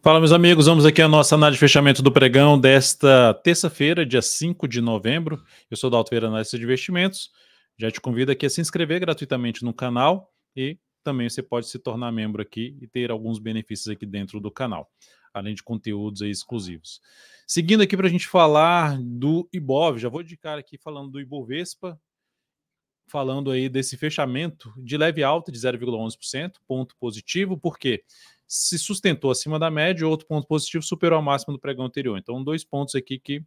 Fala, meus amigos, vamos aqui à nossa análise de fechamento do pregão desta terça-feira, dia 5 de novembro. Eu sou o Dalto Vieira, analista de investimentos. Já te convido aqui a se inscrever gratuitamente no canal e também você pode se tornar membro aqui e ter alguns benefícios aqui dentro do canal, além de conteúdos aí exclusivos. Seguindo aqui para a gente falar do Ibov, já vou indicar aqui falando do Ibovespa, falando aí desse fechamento de leve alta de 0,11%, ponto positivo, porque se sustentou acima da média, outro ponto positivo superou a máxima do pregão anterior. Então, dois pontos aqui que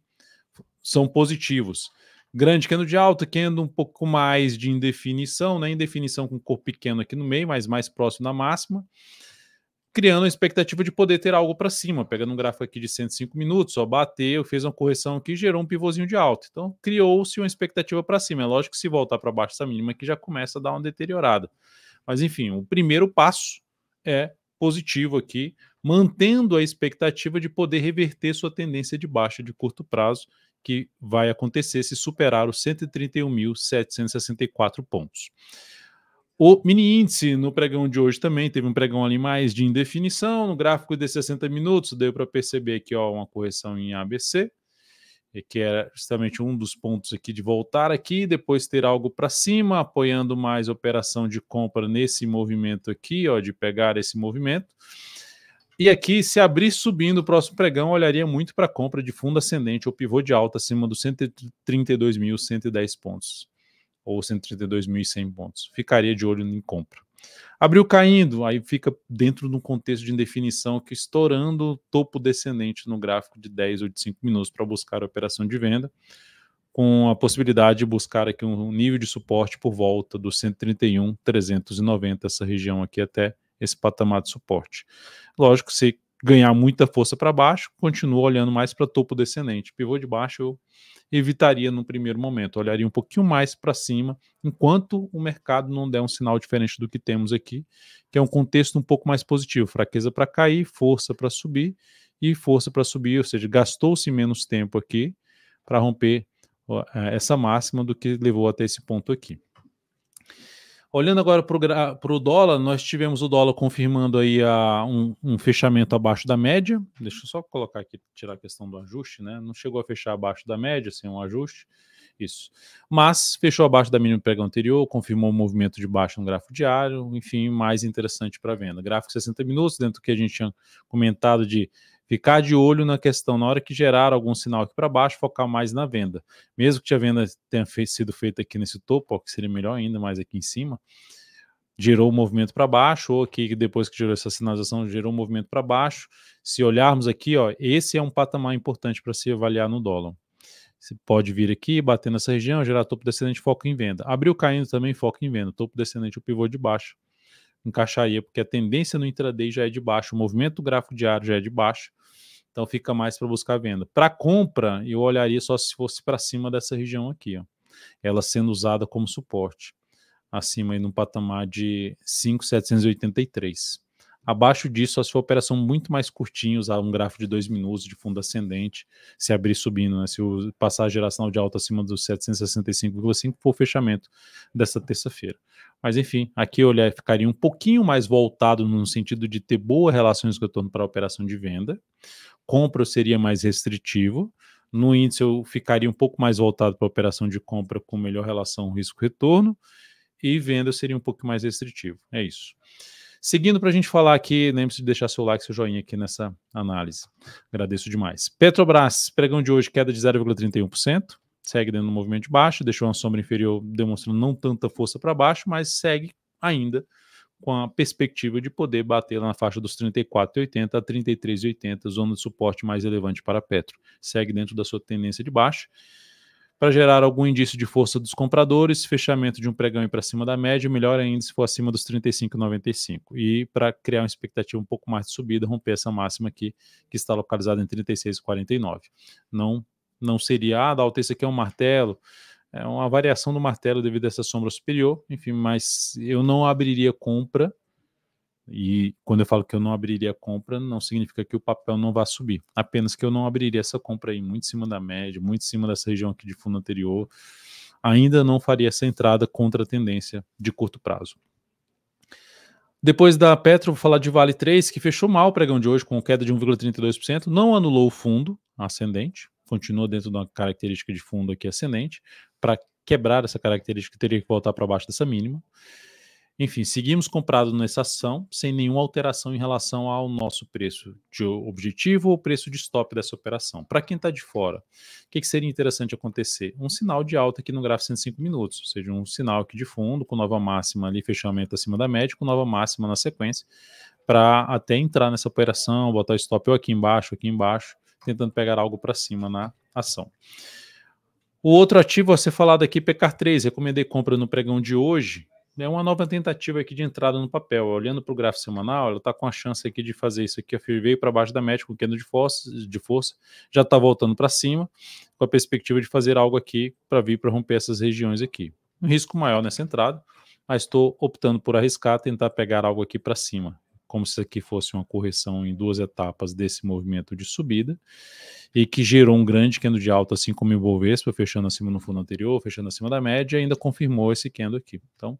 são positivos. Grande candle de alta, candle um pouco mais de indefinição, né? Indefinição com cor pequeno aqui no meio, mas mais próximo da máxima, criando a expectativa de poder ter algo para cima, pegando um gráfico aqui de 105 minutos, ó, bateu, fez uma correção aqui, gerou um pivôzinho de alta. Então, criou-se uma expectativa para cima. É lógico que se voltar para baixo dessa mínima aqui, já começa a dar uma deteriorada. Mas, enfim, o primeiro passo é positivo aqui, mantendo a expectativa de poder reverter sua tendência de baixa de curto prazo, que vai acontecer se superar os 131.764 pontos. O mini índice no pregão de hoje também teve um pregão ali mais de indefinição, no gráfico de 60 minutos, deu para perceber aqui ó, uma correção em ABC, que era justamente um dos pontos aqui de voltar aqui, depois ter algo para cima, apoiando mais operação de compra nesse movimento aqui, ó, de pegar esse movimento. E aqui, se abrir subindo o próximo pregão, olharia muito para a compra de fundo ascendente ou pivô de alta acima dos 132.110 pontos. Ou 132.100 pontos. Ficaria de olho em compra. Abriu caindo, aí fica dentro de um contexto de indefinição que estourando topo descendente no gráfico de 10 ou de 5 minutos para buscar a operação de venda, com a possibilidade de buscar aqui um nível de suporte por volta dos 131.390, essa região aqui até esse patamar de suporte. Lógico, se ganhar muita força para baixo, continua olhando mais para topo descendente. Pivô de baixo eu evitaria no primeiro momento, olharia um pouquinho mais para cima, enquanto o mercado não der um sinal diferente do que temos aqui, que é um contexto um pouco mais positivo, fraqueza para cair, força para subir, e força para subir, ou seja, gastou-se menos tempo aqui para romper essa máxima do que levou até esse ponto aqui. Olhando agora para o dólar, nós tivemos o dólar confirmando aí um fechamento abaixo da média. Deixa eu só colocar aqui, tirar a questão do ajuste, né? Não chegou a fechar abaixo da média, sem um ajuste. Isso. Mas fechou abaixo da mínima do pregão anterior, confirmou o movimento de baixo no gráfico diário, enfim, mais interessante para venda. Gráfico 60 minutos, dentro do que a gente tinha comentado de ficar de olho na questão, na hora que gerar algum sinal aqui para baixo, focar mais na venda. Mesmo que a venda tenha sido feita aqui nesse topo, ó, que seria melhor ainda, mais aqui em cima, gerou o movimento para baixo, ou aqui depois que gerou essa sinalização, gerou um movimento para baixo. Se olharmos aqui, ó, esse é um patamar importante para se avaliar no dólar. Você pode vir aqui, bater nessa região, gerar topo descendente, foco em venda. Abriu caindo também, foco em venda. Topo descendente, o pivô de baixo. Encaixaria, porque a tendência no intraday já é de baixo, o movimento do gráfico diário já é de baixo, então fica mais para buscar venda. Para compra, eu olharia só se fosse para cima dessa região aqui, ó, ela sendo usada como suporte, acima aí no patamar de 5.783. Abaixo disso, só se for operação muito mais curtinha, usar um gráfico de 2 minutos de fundo ascendente, se abrir subindo, né? Se passar a geração de alta acima dos 765,5 for o fechamento dessa terça-feira. Mas enfim, aqui eu ficaria um pouquinho mais voltado no sentido de ter boas relações de retorno para a operação de venda. Compra seria mais restritivo. No índice eu ficaria um pouco mais voltado para a operação de compra com melhor relação risco-retorno. E venda seria um pouco mais restritivo. É isso. Seguindo para a gente falar aqui, lembre-se de deixar seu like, seu joinha aqui nessa análise. Agradeço demais. Petrobras, pregão de hoje, queda de 0,31%. Segue dentro do movimento de baixo, deixou uma sombra inferior demonstrando não tanta força para baixo, mas segue ainda com a perspectiva de poder bater lá na faixa dos 34,80 a 33,80, zona de suporte mais relevante para a Petro. Segue dentro da sua tendência de baixa. Para gerar algum indício de força dos compradores, fechamento de um pregão para cima da média, melhor ainda se for acima dos 35,95. E para criar uma expectativa um pouco mais de subida, romper essa máxima aqui, que está localizada em 36,49. Não seria, Dalton, esse aqui é um martelo, é uma variação do martelo devido a essa sombra superior, enfim, mas eu não abriria compra. E quando eu falo que eu não abriria compra, não significa que o papel não vá subir. Apenas que eu não abriria essa compra aí muito em cima da média, muito em cima dessa região aqui de fundo anterior. Ainda não faria essa entrada contra a tendência de curto prazo. Depois da Petro, vou falar de Vale 3, que fechou mal o pregão de hoje, com queda de 1,32%, não anulou o fundo ascendente, continua dentro de uma característica de fundo aqui ascendente. Para quebrar essa característica, teria que voltar para baixo dessa mínima. Enfim, seguimos comprados nessa ação, sem nenhuma alteração em relação ao nosso preço de objetivo ou preço de stop dessa operação. Para quem está de fora, o que seria interessante acontecer? Um sinal de alta aqui no gráfico 105 minutos, ou seja, um sinal aqui de fundo, com nova máxima ali, fechamento acima da média, com nova máxima na sequência, para até entrar nessa operação, botar o stop ou aqui embaixo, tentando pegar algo para cima na ação. O outro ativo a ser falado aqui, PECAR3, recomendei compra no pregão de hoje. É uma nova tentativa aqui de entrada no papel. Olhando para o gráfico semanal, ela está com a chance aqui de fazer isso aqui. Veio para baixo da média com queda de força, já está voltando para cima, com a perspectiva de fazer algo aqui para vir para romper essas regiões aqui. Um risco maior nessa entrada, mas estou optando por arriscar, tentar pegar algo aqui para cima, como se aqui fosse uma correção em duas etapas desse movimento de subida, e que gerou um grande candle de alta, assim como o Ibovespa, fechando acima no fundo anterior, fechando acima da média, e ainda confirmou esse candle aqui. Então,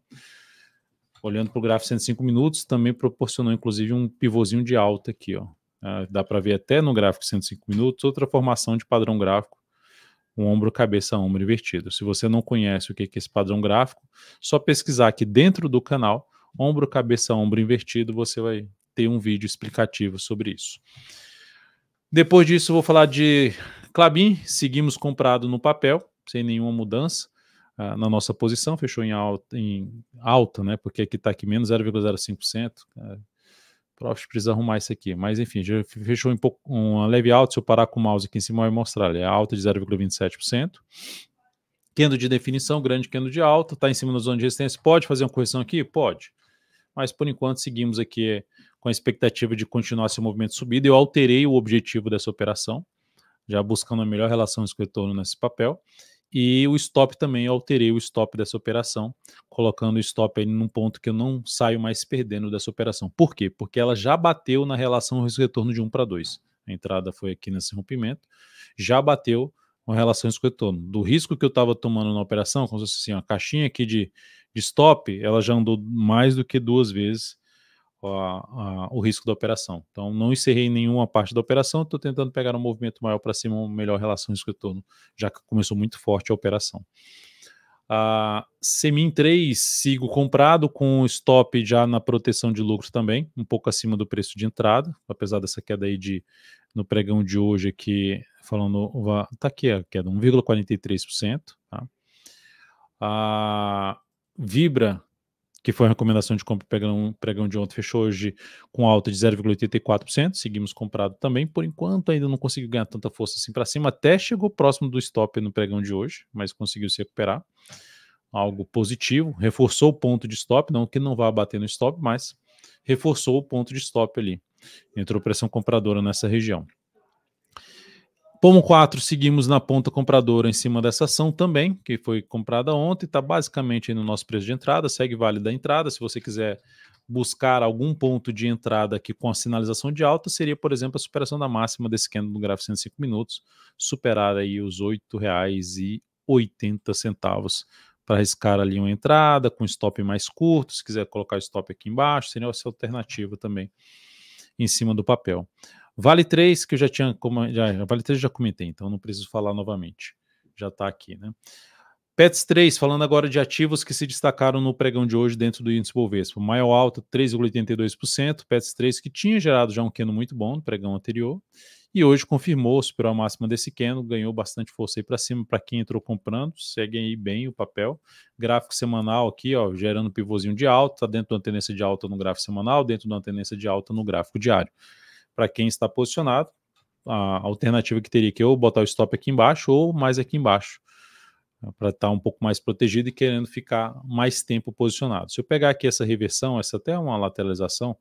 olhando para o gráfico 105 minutos, também proporcionou, inclusive, um pivôzinho de alta aqui, ó. Dá para ver até no gráfico 105 minutos, outra formação de padrão gráfico, um ombro, cabeça, ombro invertido. Se você não conhece o que é esse padrão gráfico, só pesquisar aqui dentro do canal, ombro, cabeça, ombro invertido, você vai ter um vídeo explicativo sobre isso. Depois disso, eu vou falar de Klabin. Seguimos comprado no papel, sem nenhuma mudança na nossa posição. Fechou em alta, né? Porque aqui está aqui menos 0,05%. Profit precisa arrumar isso aqui. Mas enfim, já fechou em uma leve alta. Se eu parar com o mouse aqui em cima, vai mostrar. É alta de 0,27%. Candle de definição, grande candle de alta. Está em cima da zona de resistência. Pode fazer uma correção aqui? Pode. Mas por enquanto seguimos aqui com a expectativa de continuar esse movimento de subida. Eu alterei o objetivo dessa operação, já buscando a melhor relação risco-retorno nesse papel. E o stop também, eu alterei o stop dessa operação, colocando o stop aí num ponto que eu não saio mais perdendo dessa operação. Por quê? Porque ela já bateu na relação risco-retorno de 1 para 2. A entrada foi aqui nesse rompimento, já bateu com relação risco-retorno. Do risco que eu estava tomando na operação, como se fosse assim, uma caixinha aqui de stop, ela já andou mais do que 2 vezes o risco da operação. Então, não encerrei nenhuma parte da operação, estou tentando pegar um movimento maior para cima, uma melhor relação risco-retorno, já que começou muito forte a operação. Semin 3, sigo comprado com stop já na proteção de lucros também, um pouco acima do preço de entrada, apesar dessa queda aí no pregão de hoje aqui, falando, tá aqui a queda, 1,43%. Tá? Vibra, que foi a recomendação de compra pregão de ontem, fechou hoje com alta de 0,84%, seguimos comprado também, por enquanto ainda não conseguiu ganhar tanta força assim para cima, até chegou próximo do stop no pregão de hoje, mas conseguiu se recuperar, algo positivo, reforçou o ponto de stop, não que não vá bater no stop, mas reforçou o ponto de stop ali, entrou pressão compradora nessa região. Pomo 4, seguimos na ponta compradora em cima dessa ação também, que foi comprada ontem, está basicamente aí no nosso preço de entrada, segue vale da entrada. Se você quiser buscar algum ponto de entrada aqui com a sinalização de alta, seria, por exemplo, a superação da máxima desse candle no gráfico 105 minutos, superar aí os R$ 8,80 para arriscar ali uma entrada com stop mais curto. Se quiser colocar stop aqui embaixo, seria essa alternativa também em cima do papel. Vale 3, que eu já tinha, Vale 3 eu já comentei, então não preciso falar novamente, já está aqui, né? Pets 3, falando agora de ativos que se destacaram no pregão de hoje dentro do índice Bovespa. Maior alta, 3,82%, Pets 3 que tinha gerado já um candle muito bom no pregão anterior, e hoje confirmou, superou a máxima desse candle, ganhou bastante força aí para cima, para quem entrou comprando, segue aí bem o papel. Gráfico semanal aqui, ó, gerando pivôzinho de alta, está dentro de uma tendência de alta no gráfico semanal, dentro de uma tendência de alta no gráfico diário. Para quem está posicionado, a alternativa que teria que ou botar o stop aqui embaixo ou mais aqui embaixo, para estar um pouco mais protegido e querendo ficar mais tempo posicionado. Se eu pegar aqui essa reversão, essa até é uma lateralização,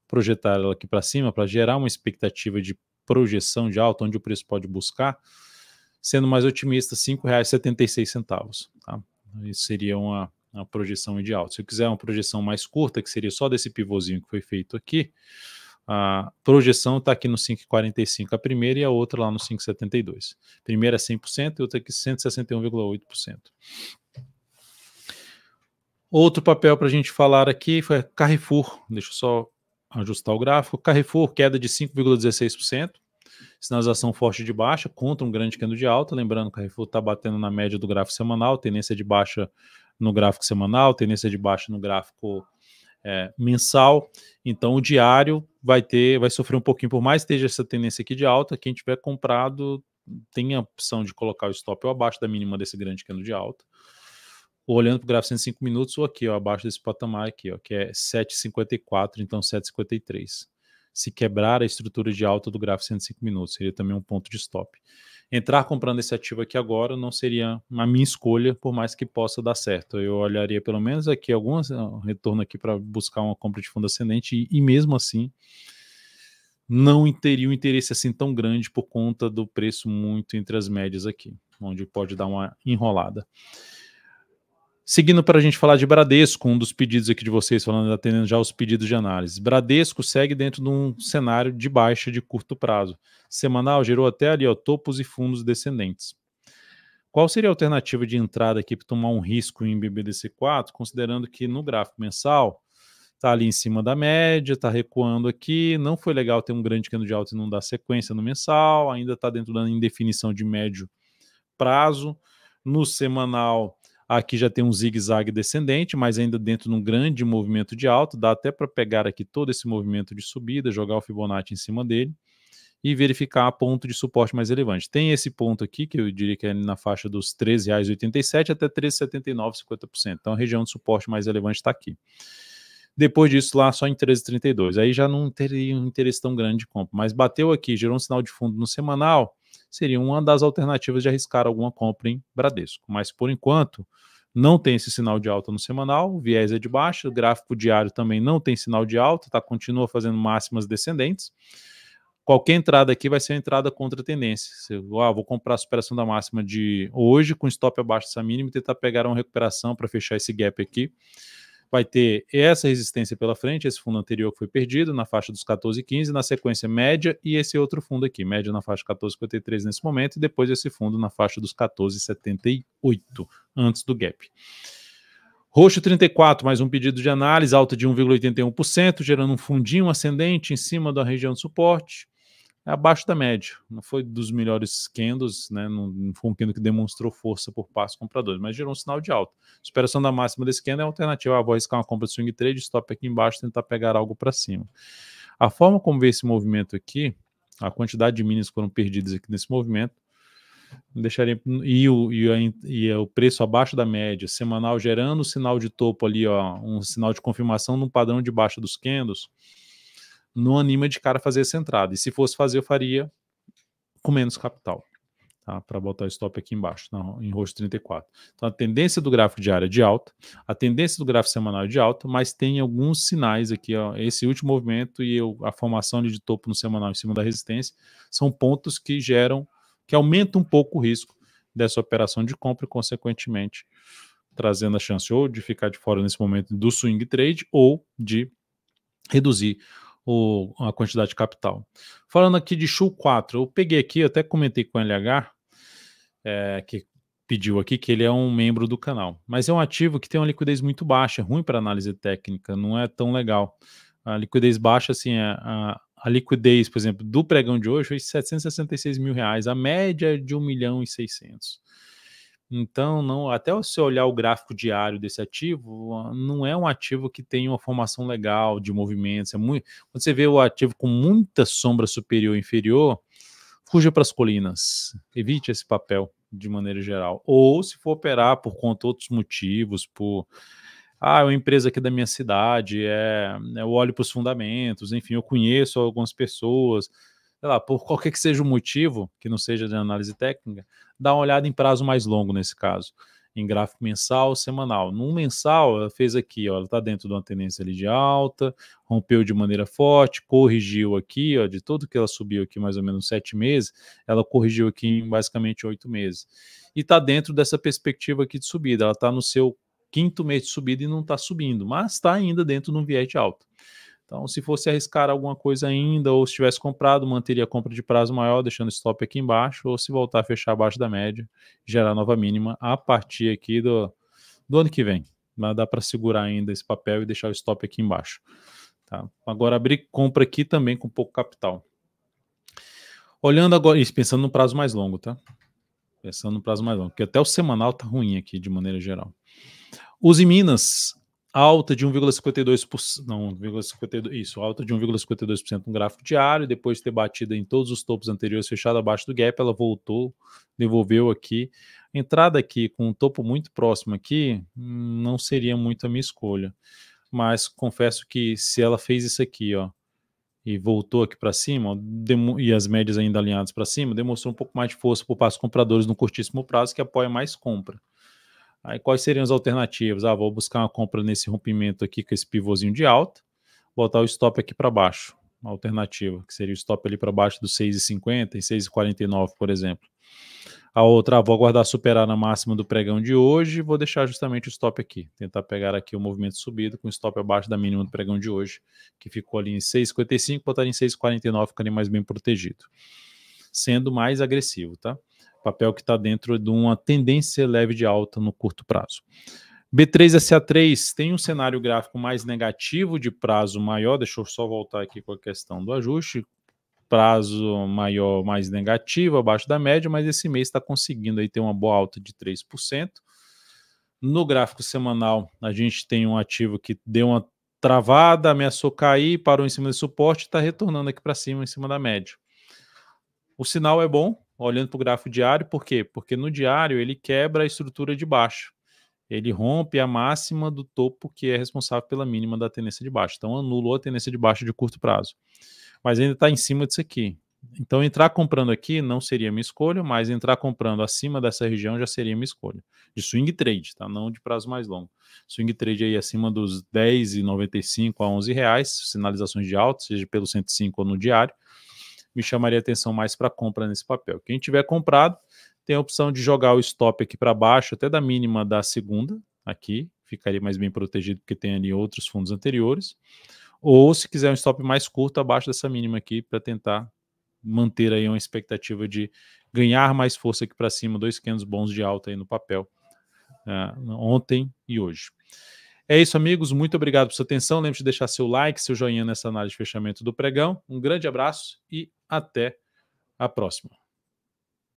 projetar ela aqui para cima, para gerar uma expectativa de projeção de alta, onde o preço pode buscar, sendo mais otimista, R$ 5,76. Tá? Isso seria uma projeção de alta. Se eu quiser uma projeção mais curta, que seria só desse pivôzinho que foi feito aqui, a projeção está aqui no 5,45 a primeira e a outra lá no 5,72. Primeira é 100% e outra aqui 161,8%. Outro papel para a gente falar aqui foi Carrefour. Deixa eu só ajustar o gráfico. Carrefour, queda de 5,16%. Sinalização forte de baixa contra um grande candle de alta. Lembrando que o Carrefour está batendo na média do gráfico semanal, tendência de baixa no gráfico semanal, tendência de baixa no gráfico mensal. Então o diário vai sofrer um pouquinho, por mais que esteja essa tendência aqui de alta. Quem tiver comprado tem a opção de colocar o stop ou abaixo da mínima desse grande candle de alta, ou olhando para o gráfico 105 minutos, ou aqui, ó, abaixo desse patamar aqui, ó, que é 7,54, então 7,53. Se quebrar a estrutura de alta do gráfico 105 minutos, seria também um ponto de stop. Entrar comprando esse ativo aqui agora não seria a minha escolha, por mais que possa dar certo. Eu olharia pelo menos aqui alguns retorno aqui para buscar uma compra de fundo ascendente, e mesmo assim não teria um interesse assim tão grande por conta do preço muito entre as médias aqui, onde pode dar uma enrolada. Seguindo para a gente falar de Bradesco, um dos pedidos aqui de vocês, atendendo já os pedidos de análise. Bradesco segue dentro de um cenário de baixa de curto prazo. Semanal gerou até ali, ó, topos e fundos descendentes. Qual seria a alternativa de entrada aqui para tomar um risco em BBDC4, considerando que no gráfico mensal está ali em cima da média, está recuando aqui, não foi legal ter um grande candle de alta e não dar sequência no mensal, ainda está dentro da indefinição de médio prazo. No semanal, aqui já tem um zigue-zague descendente, mas ainda dentro de um grande movimento de alta. Dá até para pegar aqui todo esse movimento de subida, jogar o Fibonacci em cima dele e verificar a ponto de suporte mais relevante. Tem esse ponto aqui, que eu diria que é na faixa dos R$ 13,87 até R$ 13,79, 50%. Então a região de suporte mais relevante está aqui. Depois disso, lá só em 13,32. Aí já não teria um interesse tão grande de compra. Mas bateu aqui, gerou um sinal de fundo no semanal, seria uma das alternativas de arriscar alguma compra em Bradesco. Mas, por enquanto, não tem esse sinal de alta no semanal, o viés é de baixa, o gráfico diário também não tem sinal de alta, tá, continua fazendo máximas descendentes. Qualquer entrada aqui vai ser uma entrada contra a tendência. Vou comprar a superação da máxima de hoje, com stop abaixo dessa mínima, e tentar pegar uma recuperação para fechar esse gap aqui. Vai ter essa resistência pela frente, esse fundo anterior que foi perdido, na faixa dos 14,15, na sequência média, e esse outro fundo aqui, média na faixa 14,53 nesse momento, e depois esse fundo na faixa dos 14,78, antes do gap. Roxo 34, mais um pedido de análise, alta de 1,81%, gerando um fundinho ascendente em cima da região de suporte, abaixo da média. Não foi dos melhores candles, né? Não foi um candle que demonstrou força por passos compradores, mas gerou um sinal de alta. Superação da máxima desse candle é alternativa. Vou arriscar uma compra de swing trade, stop aqui embaixo, tentar pegar algo para cima. A forma como vê esse movimento aqui, a quantidade de minis que foram perdidas aqui nesse movimento, deixaria e o preço abaixo da média, semanal gerando sinal de topo ali, ó, um sinal de confirmação num padrão de baixa dos candles, não anima de cara fazer essa entrada. E se fosse fazer, eu faria com menos capital, tá? Para botar o stop aqui embaixo, em roxo 34. Então a tendência do gráfico diário é de alta, a tendência do gráfico semanal é de alta, mas tem alguns sinais aqui, ó, esse último movimento e a formação ali de topo no semanal em cima da resistência, são pontos que aumentam um pouco o risco dessa operação de compra e, consequentemente, trazendo a chance ou de ficar de fora nesse momento do swing trade ou de reduzir a quantidade de capital. Falando aqui de SHU 4, eu peguei aqui, eu até comentei com o LH, que pediu aqui, que ele é um membro do canal, mas é um ativo que tem uma liquidez muito baixa, ruim para análise técnica, não é tão legal. A liquidez baixa, assim, a liquidez, por exemplo, do pregão de hoje foi R$ 766 mil, a média é de 1.600.000. Então, não, até você olhar o gráfico diário desse ativo, não é um ativo que tem uma formação legal de movimentos. Quando você vê o ativo com muita sombra superior e inferior, fuja para as colinas. Evite esse papel de maneira geral. Ou se for operar por conta de outros motivos, é uma empresa aqui da minha cidade, eu olho para os fundamentos, enfim, eu conheço algumas pessoas, sei lá, por qualquer que seja o motivo, que não seja de análise técnica, dá uma olhada em prazo mais longo nesse caso, em gráfico mensal, semanal. No mensal, ela fez aqui, ó, ela está dentro de uma tendência ali de alta, rompeu de maneira forte, corrigiu aqui, ó, de tudo que ela subiu aqui mais ou menos 7 meses, ela corrigiu aqui em basicamente 8 meses. E está dentro dessa perspectiva aqui de subida, ela está no seu 5º mês de subida e não está subindo, mas está ainda dentro de um viés de alta. Então, se fosse arriscar alguma coisa ainda, ou se tivesse comprado, manteria a compra de prazo maior, deixando o stop aqui embaixo, ou se voltar a fechar abaixo da média, gerar nova mínima a partir aqui do ano que vem. mas dá para segurar ainda esse papel e deixar o stop aqui embaixo. Tá? Agora abrir compra aqui também com pouco capital. Olhando agora, isso pensando no prazo mais longo, tá? Pensando no prazo mais longo, porque até o semanal tá ruim aqui de maneira geral. Uzi Minas, alta de 1,52%, não, 1,52%, isso, alta de 1,52% no gráfico diário, depois de ter batido em todos os topos anteriores, fechado abaixo do gap, ela voltou, devolveu aqui. Entrada aqui com um topo muito próximo aqui, não seria muito a minha escolha. Mas confesso que se ela fez isso aqui, ó, e voltou aqui para cima, e as médias ainda alinhadas para cima, demonstrou um pouco mais de força por parte dos compradores no curtíssimo prazo, que apoia mais compra. Aí quais seriam as alternativas? Vou buscar uma compra nesse rompimento aqui com esse pivôzinho de alta, botar o stop aqui para baixo, uma alternativa, que seria o stop ali para baixo dos 6,50 e 6,49, por exemplo. A outra, vou aguardar superar na máxima do pregão de hoje e vou deixar justamente o stop aqui. Tentar pegar aqui o movimento subido com o stop abaixo da mínima do pregão de hoje, que ficou ali em 6,55, botar em 6,49, ficaria mais bem protegido. Sendo mais agressivo, tá? Papel que está dentro de uma tendência leve de alta no curto prazo. B3SA3 tem um cenário gráfico mais negativo de prazo maior. Deixa eu só voltar aqui com a questão do ajuste. Prazo maior, mais negativo, abaixo da média, mas esse mês está conseguindo aí ter uma boa alta de 3%. No gráfico semanal, a gente tem um ativo que deu uma travada, ameaçou cair, parou em cima do suporte e está retornando aqui para cima, em cima da média. O sinal é bom, olhando para o gráfico diário, por quê? Porque no diário ele quebra a estrutura de baixo. Ele rompe a máxima do topo que é responsável pela mínima da tendência de baixo. Então anulou a tendência de baixo de curto prazo. Mas ainda está em cima disso aqui. Então entrar comprando aqui não seria minha escolha, mas entrar comprando acima dessa região já seria minha escolha. De swing trade, tá? Não de prazo mais longo. Swing trade aí acima dos R$10,95 a R$11, sinalizações de alta, seja pelo 105 ou no diário, me chamaria atenção mais para compra nesse papel. Quem tiver comprado, tem a opção de jogar o stop aqui para baixo, até da mínima da segunda, aqui, ficaria mais bem protegido porque tem ali outros fundos anteriores, ou se quiser um stop mais curto, abaixo dessa mínima aqui, para tentar manter aí uma expectativa de ganhar mais força aqui para cima, 2 candles bons de alta aí no papel, ontem e hoje. É isso, amigos, muito obrigado por sua atenção, lembre-se de deixar seu like, seu joinha nessa análise de fechamento do pregão, um grande abraço e até a próxima.